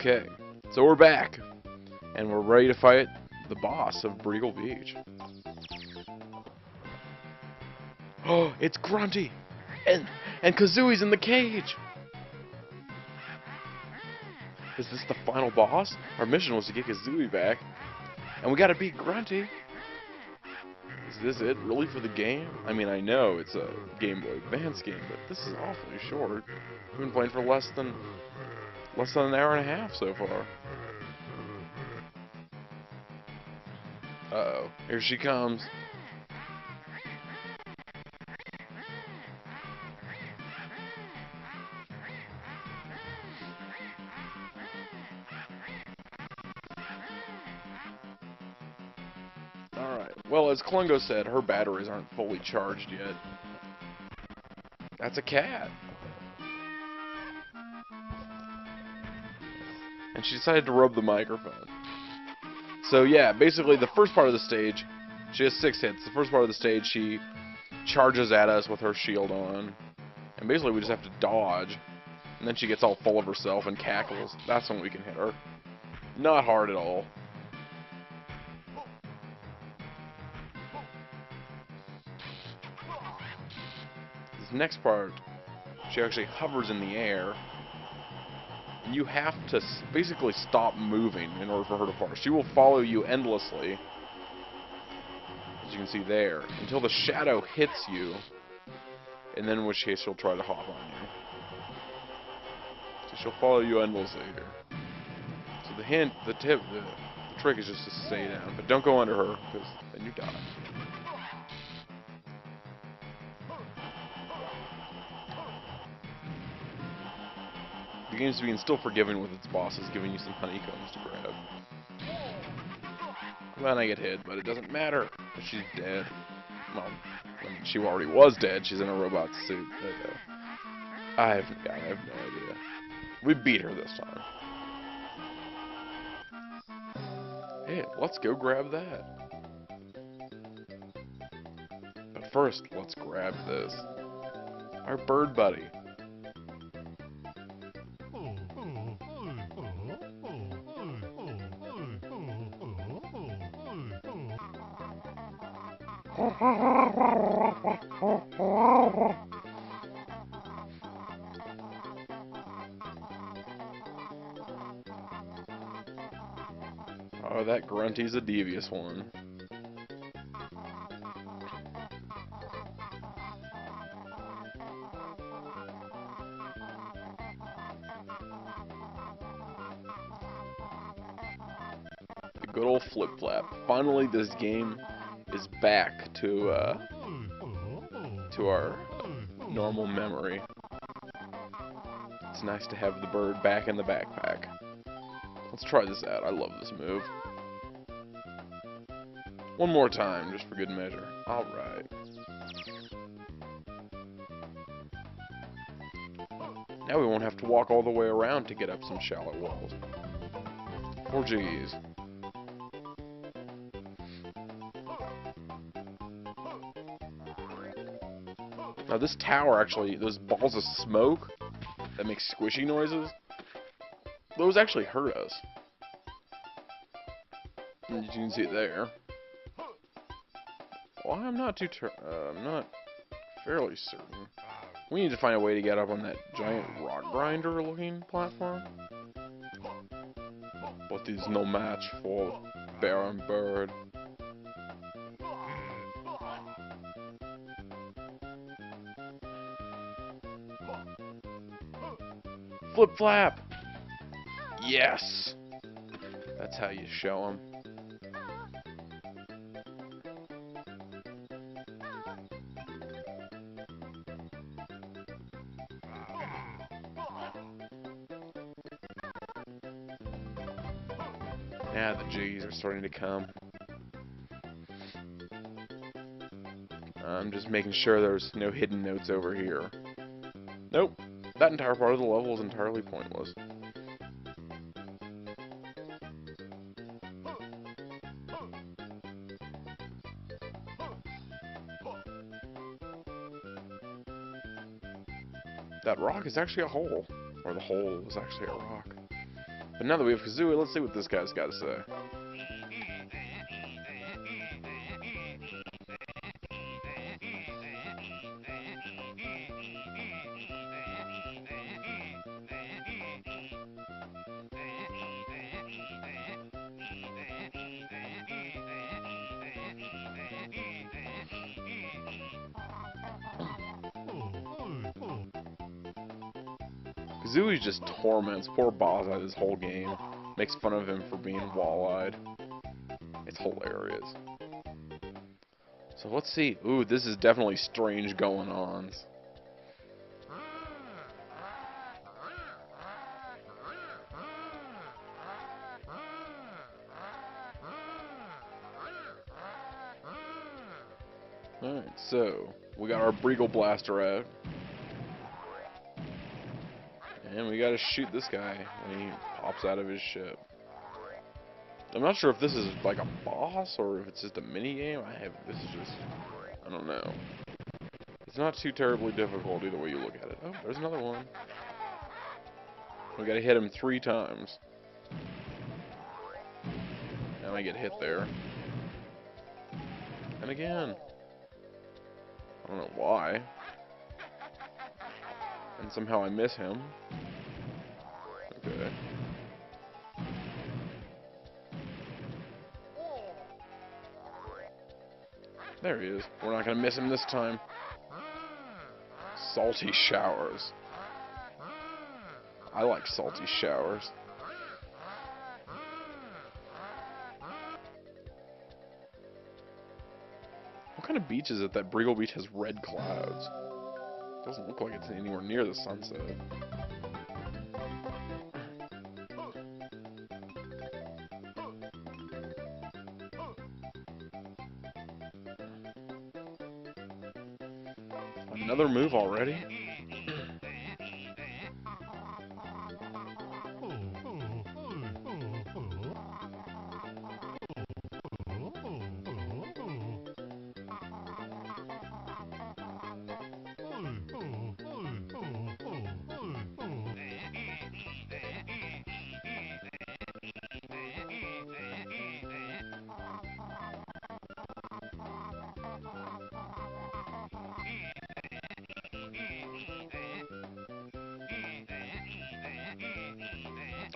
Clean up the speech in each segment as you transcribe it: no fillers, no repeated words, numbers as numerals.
Okay, so we're back, and we're ready to fight the boss of Breagle Beach. Oh, it's Grunty! And Kazooie's in the cage! Is this the final boss? Our mission was to get Kazooie back, and we gotta beat Grunty! Is this it, really, for the game? I mean, I know it's a Game Boy Advance game, but this is awfully short. We've been playing for less than an hour and a half so far. Uh-oh, here she comes. Alright, well, as Klungo said, her batteries aren't fully charged yet. That's a cat. And she decided to rub the microphone. So yeah, basically the first part of the stage, she has 6 hits. The first part of the stage, she charges at us with her shield on. And basically we just have to dodge. And then she gets all full of herself and cackles. That's when we can hit her. Not hard at all. This next part, she actually hovers in the air. And you have to basically stop moving in order for her to fall. She will follow you endlessly, as you can see there, until the shadow hits you, and then in which case she'll try to hop on you. So she'll follow you endlessly here. So the hint, the trick is just to stay down, but don't go under her, because then you die. The game's being still forgiving with its bosses, giving you some honeycombs to grab. Then I get hit, but it doesn't matter, because she's dead. Well, I mean, she already was dead, she's in a robot suit, but, I have no idea. We beat her this time. Hey, let's go grab that. But first, let's grab this. Our bird buddy. Oh, that Grunty's a devious one. The good old flip-flap. Finally, this game is back to our normal memory. It's nice to have the bird back in the backpack. Let's try this out. I love this move. One more time, just for good measure. Alright. Now we won't have to walk all the way around to get up some shallow walls. 4Gs. Now this tower actually, those balls of smoke that make squishy noises, those actually hurt us. As you can see there. Well, I'm not fairly certain. We need to find a way to get up on that giant rock grinder looking platform. But he's no match for bear and bird. Flip flap! Yes! That's how you show them. Now the G's are starting to come. I'm just making sure there's no hidden notes over here. Nope. That entire part of the level is entirely pointless. That rock is actually a hole. Or the hole is actually a rock. But now that we have Kazooie, let's see what this guy's got to say. Kazooie just torments poor Bowser this whole game. Makes fun of him for being wall-eyed. It's hilarious. So let's see. Ooh, this is definitely strange going-ons. Alright, so we got our Breagle Blaster out. And we gotta shoot this guy when he pops out of his ship. I'm not sure if this is like a boss or if it's just a mini game. This is just, I don't know. It's not too terribly difficult either way you look at it. Oh, there's another one. We gotta hit him 3 times. And I get hit there. And again. I don't know why. And somehow I miss him. Okay. There he is. We're not gonna miss him this time. Salty showers. I like salty showers. What kind of beach is it that Breagle Beach has red clouds? Doesn't look like it's anywhere near the sunset. Another move already?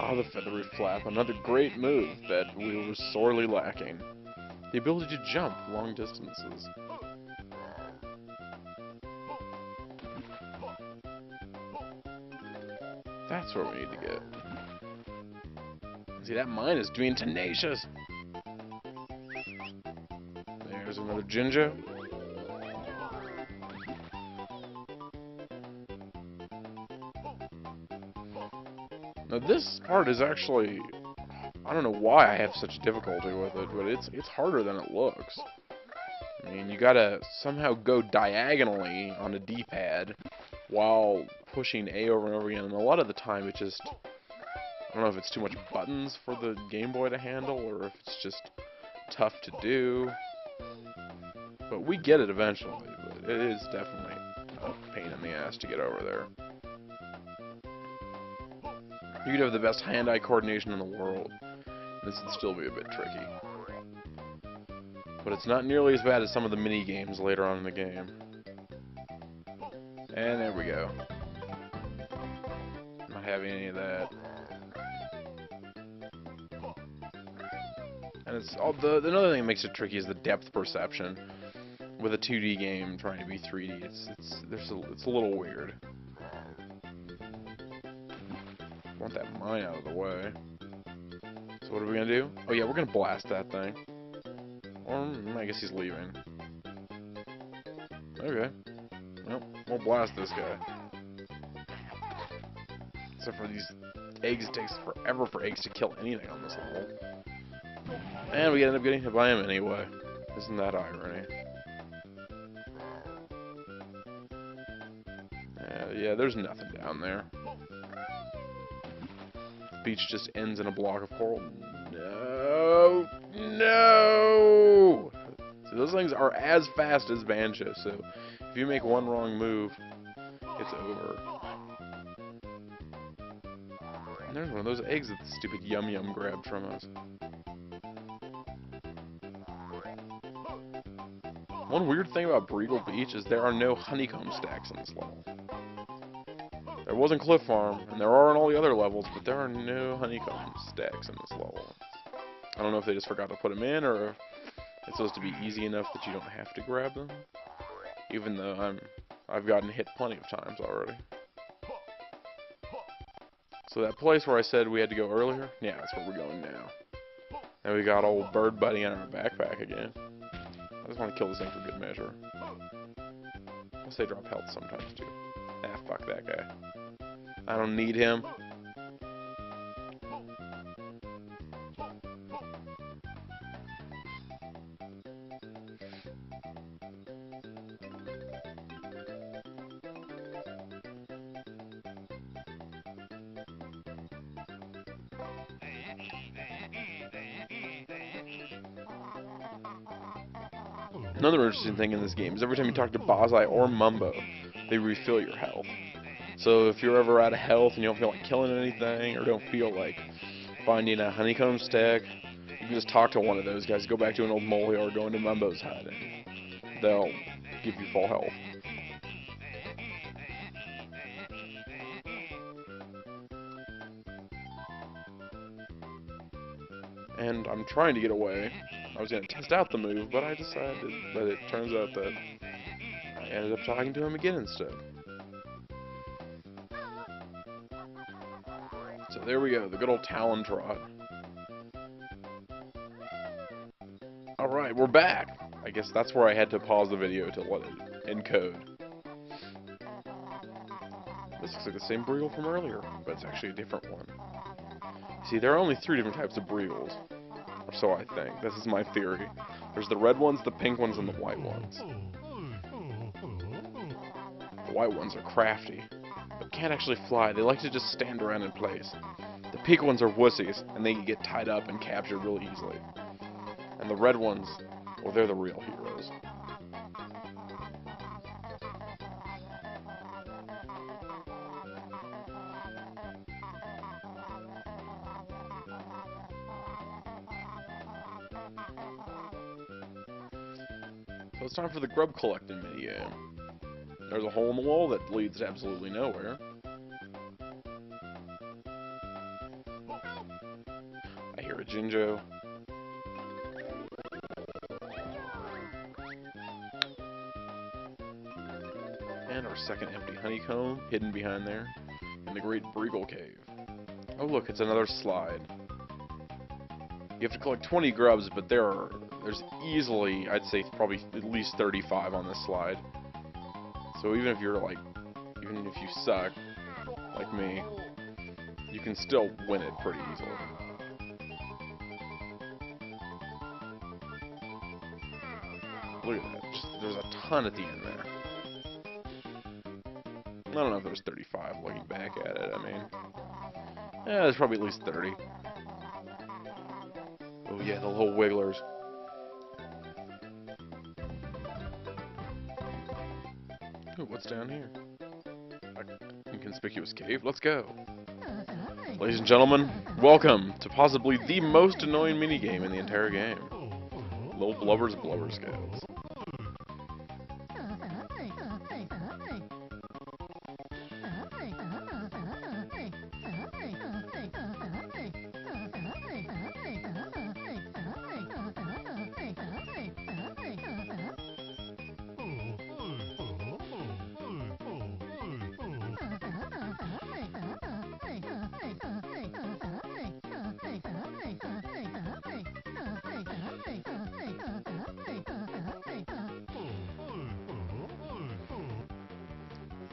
Ah, the feathery flap, another great move that we were sorely lacking. The ability to jump long distances. That's where we need to get. See, that mine is being tenacious. There's another Jinjo. Now this part is actually, I don't know why I have such difficulty with it, but it's harder than it looks. I mean, you gotta somehow go diagonally on a D-pad while pushing A over and over again, and a lot of the time it just, I don't know if it's too much buttons for the Game Boy to handle, or if it's just tough to do. But we get it eventually, but it is definitely a pain in the ass to get over there. You could have the best hand-eye coordination in the world. This would still be a bit tricky. But it's not nearly as bad as some of the mini-games later on in the game. And there we go. Not having any of that. And it's all another thing that makes it tricky is the depth perception. With a 2D game trying to be 3D, it's a little weird. Want that mine out of the way. So what are we gonna do? Oh yeah, we're gonna blast that thing. Or I guess he's leaving. Okay. Well, we'll blast this guy. Except for these eggs, it takes forever for eggs to kill anything on this level. And we end up getting hit by him anyway. Isn't that irony? Yeah, there's nothing down there. Beach just ends in a block of coral. No! No! So those things are as fast as Banjo, so if you make one wrong move, it's over. There's one of those eggs that the stupid Yum Yum grabbed from us. One weird thing about Breagle Beach is there are no honeycomb stacks in this level. There was in Cliff Farm, and there are in all the other levels, but there are no honeycomb stacks in this level. I don't know if they just forgot to put them in, or if it's supposed to be easy enough that you don't have to grab them. Even though I've gotten hit plenty of times already. So that place where I said we had to go earlier, yeah, that's where we're going now. And we got old Bird Buddy in our backpack again. I just want to kill this thing for good measure. Plus they drop health sometimes too. Ah, fuck that guy. I don't need him. Another interesting thing in this game is every time you talk to Bozai or Mumbo, they refill your health. So if you're ever out of health and you don't feel like killing anything, or don't feel like finding a honeycomb stack, you can just talk to one of those guys, go back to an old molehill or go into Mumbo's hut, and they'll give you full health. And I'm trying to get away. I was going to test out the move, but I decided that it turns out that I ended up talking to him again instead. So there we go, the good old Talon Trot. Alright, we're back! I guess that's where I had to pause the video to let it encode. This looks like the same Breagle from earlier, but it's actually a different one. See, there are only 3 different types of Breagles. Or so I think. This is my theory. There's the red ones, the pink ones, and the white ones. The white ones are crafty, but can't actually fly. They like to just stand around in place. The pink ones are wussies, and they can get tied up and captured really easily. And the red ones, well, they're the real heroes. So it's time for the grub collecting minigame. There's a hole in the wall that leads absolutely nowhere. I hear a Jinjo. And our second empty honeycomb hidden behind there in the Great Breagle Cave. Oh look, it's another slide. You have to collect 20 grubs, but there's easily, I'd say, probably at least 35 on this slide. So even if you're even if you suck, like me, you can still win it pretty easily. Look at that, there's a ton at the end there. I don't know if there's 35 looking back at it, I mean, yeah, there's probably at least 30. Oh yeah, the little wigglers. Ooh, what's down here? An inconspicuous cave? Let's go. Ladies and gentlemen, welcome to possibly the most annoying minigame in the entire game. Little Blubber's Blubber Scouts.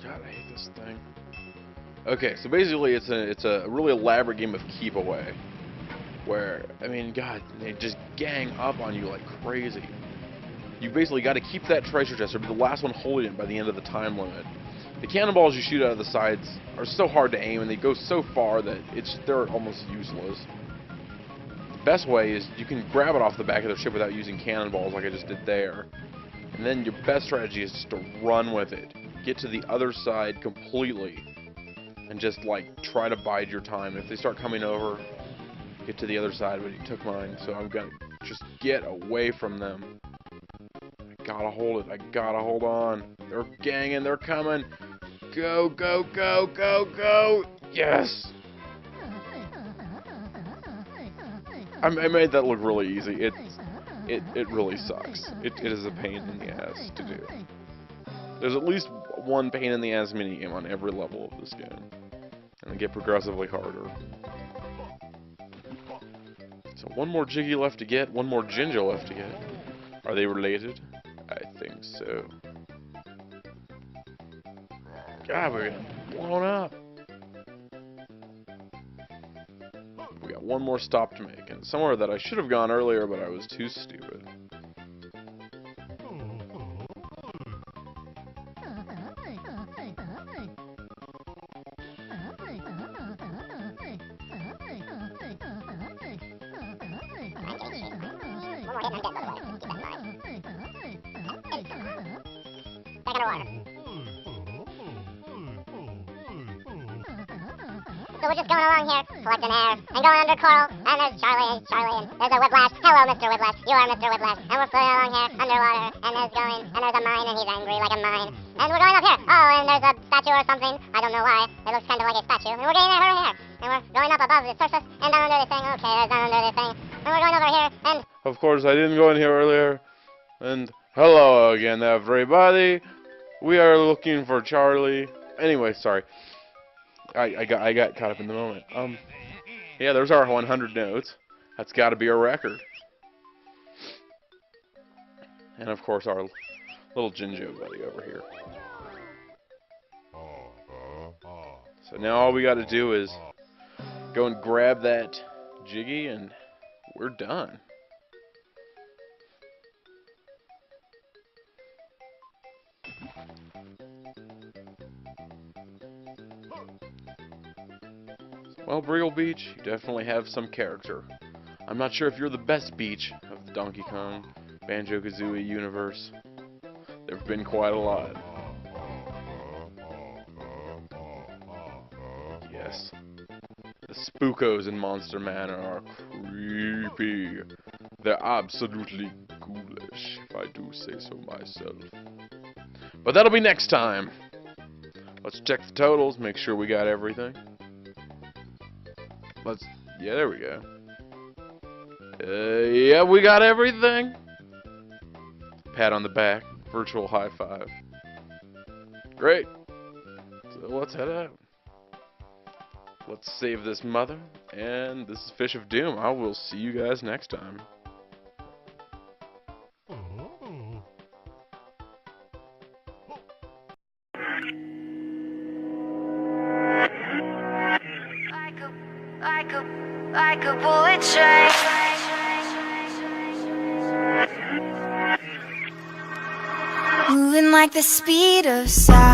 God, I hate this thing. Okay, so basically it's a really elaborate game of keep away, where, I mean, God, they just gang up on you like crazy. You basically got to keep that treasure chest or be the last one holding it by the end of the time limit. The cannonballs you shoot out of the sides are so hard to aim, and they go so far that they're almost useless. The best way is you can grab it off the back of the ship without using cannonballs like I just did there. And then your best strategy is just to run with it. Get to the other side completely. and just like try to bide your time. If they start coming over, get to the other side, but he took mine, so I'm gonna just get away from them. I gotta hold it. I gotta hold on. They're ganging. They're coming. Go, go, go, go, go. Yes. I made that look really easy. It really sucks. It is a pain in the ass to do. There's at least one pain in the ass minigame on every level of this game. And they get progressively harder. So one more Jiggy left to get, one more Ginger left to get. Are they related? I think so. God, we're getting blown up. We got one more stop to make, and somewhere that I should have gone earlier, but I was too stupid. So we're just going along here, collecting air, and going under coral, and there's Charlie, and there's a Whiplash. Hello, Mr. Whiplash. You are Mr. Whiplash. And we're floating along here, underwater, and there's a mine, and he's angry like a mine. And we're going up here. Oh, and there's a statue or something. I don't know why. It looks kind of like a statue. And we're getting over here. And we're going up above the surface, and down under the thing. Okay, there's down under the thing. And we're going over here, and... Of course, I didn't go in here earlier. And hello again, everybody. We are looking for Charlie. Anyway, sorry. I got caught up in the moment. Yeah, there's our 100 notes. That's got to be a record. And of course, our little Jinjo buddy over here. So now all we got to do is go and grab that Jiggy, and we're done. Well, Briggle Beach, you definitely have some character. I'm not sure if you're the best beach of the Donkey Kong, Banjo-Kazooie universe. There have been quite a lot. Yes. The spookos in Monster Manor are creepy. They're absolutely ghoulish, if I do say so myself. But that'll be next time. Let's check the totals, make sure we got everything. Yeah, there we go. Yeah, we got everything. Pat on the back, virtual high five. Great. So let's head out. Let's save this mother, and this is Fish of Doom. I will see you guys next time. Like a bullet train, moving like the speed of sound.